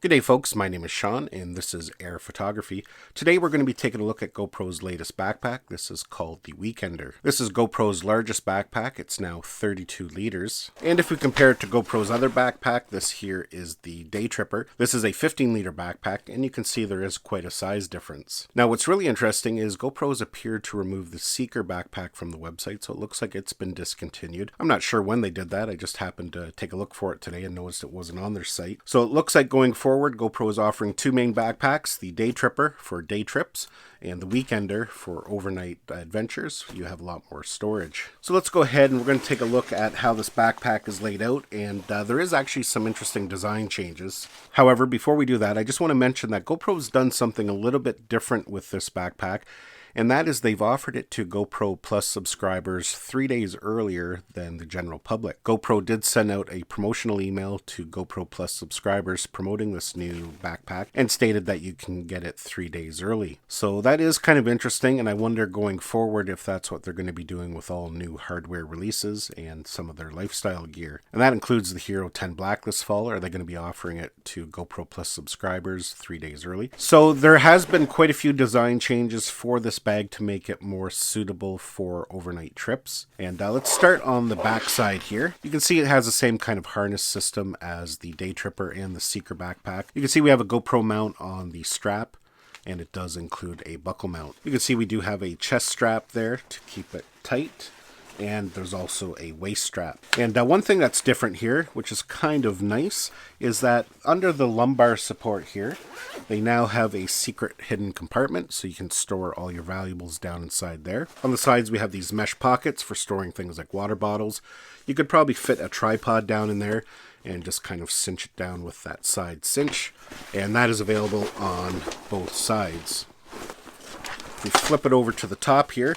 Good day folks, my name is Sean and this is Air Photography. Today we're going to be taking a look at GoPro's latest backpack. This is called the Weekender. This is GoPro's largest backpack. It's now 32 liters. And if we compare it to GoPro's other backpack, this here is the Daytripper. This is a 15 liter backpack and you can see there is quite a size difference. Now what's really interesting is GoPro's appeared to remove the Seeker backpack from the website, so it looks like it's been discontinued. I'm not sure when they did that. I just happened to take a look for it today and noticed it wasn't on their site. So it looks like going forward, GoPro is offering two main backpacks, the Daytripper for day trips and the Weekender for overnight adventures. You have a lot more storage. So let's go ahead and we're going to take a look at how this backpack is laid out, and there is actually some interesting design changes. However, before we do that, I just want to mention that GoPro's done something a little bit different with this backpack, and that is they've offered it to GoPro Plus subscribers 3 days earlier than the general public. GoPro did send out a promotional email to GoPro Plus subscribers promoting this new backpack and stated that you can get it 3 days early. So that is kind of interesting, and I wonder going forward if that's what they're going to be doing with all new hardware releases and some of their lifestyle gear. And that includes the Hero 10 Black this fall. Are they going to be offering it to GoPro Plus subscribers 3 days early? So there has been quite a few design changes for this bag to make it more suitable for overnight trips. And let's start on the back side here. You can see it has the same kind of harness system as the Daytripper and the Seeker backpack. You can see we have a GoPro mount on the strap, and it does include a buckle mount. You can see we do have a chest strap there to keep it tight, and there's also a waist strap. And one thing that's different here, which is kind of nice, is that under the lumbar support here, they now have a secret hidden compartment, so you can store all your valuables down inside there. On the sides, we have these mesh pockets for storing things like water bottles. You could probably fit a tripod down in there and just kind of cinch it down with that side cinch. And that is available on both sides. We flip it over to the top here.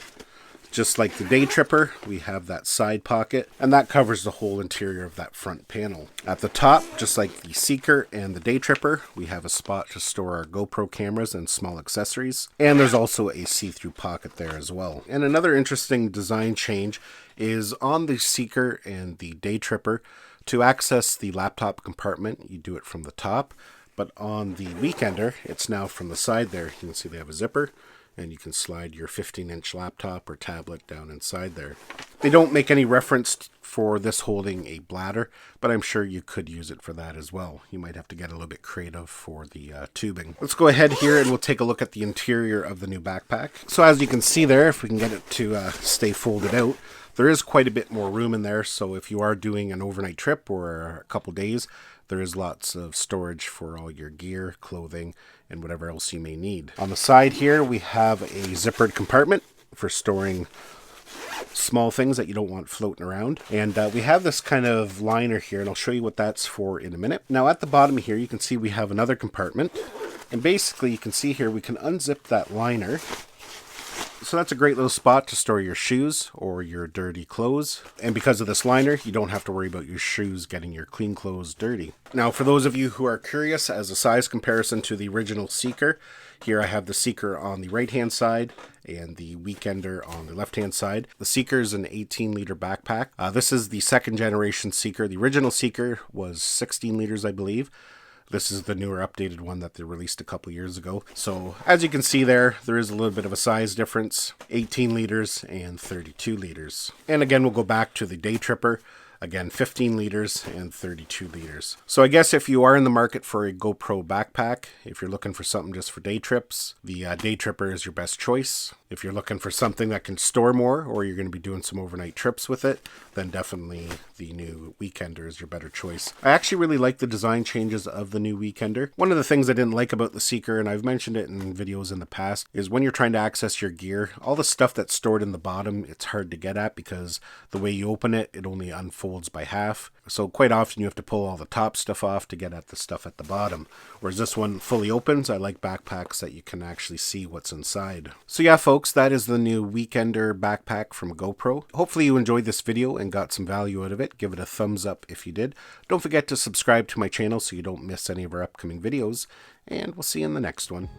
Just like the Daytripper, we have that side pocket, and that covers the whole interior of that front panel. At the top, just like the Seeker and the Daytripper, we have a spot to store our GoPro cameras and small accessories, and there's also a see-through pocket there as well. And another interesting design change is on the Seeker and the Daytripper. To access the laptop compartment, you do it from the top, but on the Weekender, it's now from the side there. You can see they have a zipper, and you can slide your 15-inch laptop or tablet down inside there. They don't make any reference for this holding a bladder, but I'm sure you could use it for that as well. You might have to get a little bit creative for the tubing. Let's go ahead here and we'll take a look at the interior of the new backpack. So as you can see there, if we can get it to stay folded out, there is quite a bit more room in there, so if you are doing an overnight trip or a couple days, there is lots of storage for all your gear, clothing, and whatever else you may need. On the side here, we have a zippered compartment for storing small things that you don't want floating around. And we have this kind of liner here, and I'll show you what that's for in a minute. Now at the bottom here, you can see we have another compartment. And basically, you can see here, we can unzip that liner. So that's a great little spot to store your shoes or your dirty clothes. And because of this liner, you don't have to worry about your shoes getting your clean clothes dirty. Now, for those of you who are curious, as a size comparison to the original Seeker, here I have the Seeker on the right-hand side and the Weekender on the left-hand side. The Seeker is an 18-liter backpack. This is the second generation Seeker. The original Seeker was 16 liters, I believe. This is the newer updated one that they released a couple years ago. So as you can see there is a little bit of a size difference, 18 liters and 32 liters. And again, we'll go back to the Daytripper. Again, 15 liters and 32 liters. So I guess if you are in the market for a GoPro backpack, if you're looking for something just for day trips, the Daytripper is your best choice. If you're looking for something that can store more, or you're going to be doing some overnight trips with it, then definitely the new Weekender is your better choice. I actually really like the design changes of the new Weekender. One of the things I didn't like about the Seeker, and I've mentioned it in videos in the past, is when you're trying to access your gear, all the stuff that's stored in the bottom, it's hard to get at because the way you open it, it only unfolds by half. So quite often you have to pull all the top stuff off to get at the stuff at the bottom. Whereas this one fully opens. I like backpacks that you can actually see what's inside. So yeah, folks, that is the new Weekender backpack from GoPro. Hopefully you enjoyed this video and got some value out of it. Give it a thumbs up if you did. Don't forget to subscribe to my channel so you don't miss any of our upcoming videos. And we'll see you in the next one.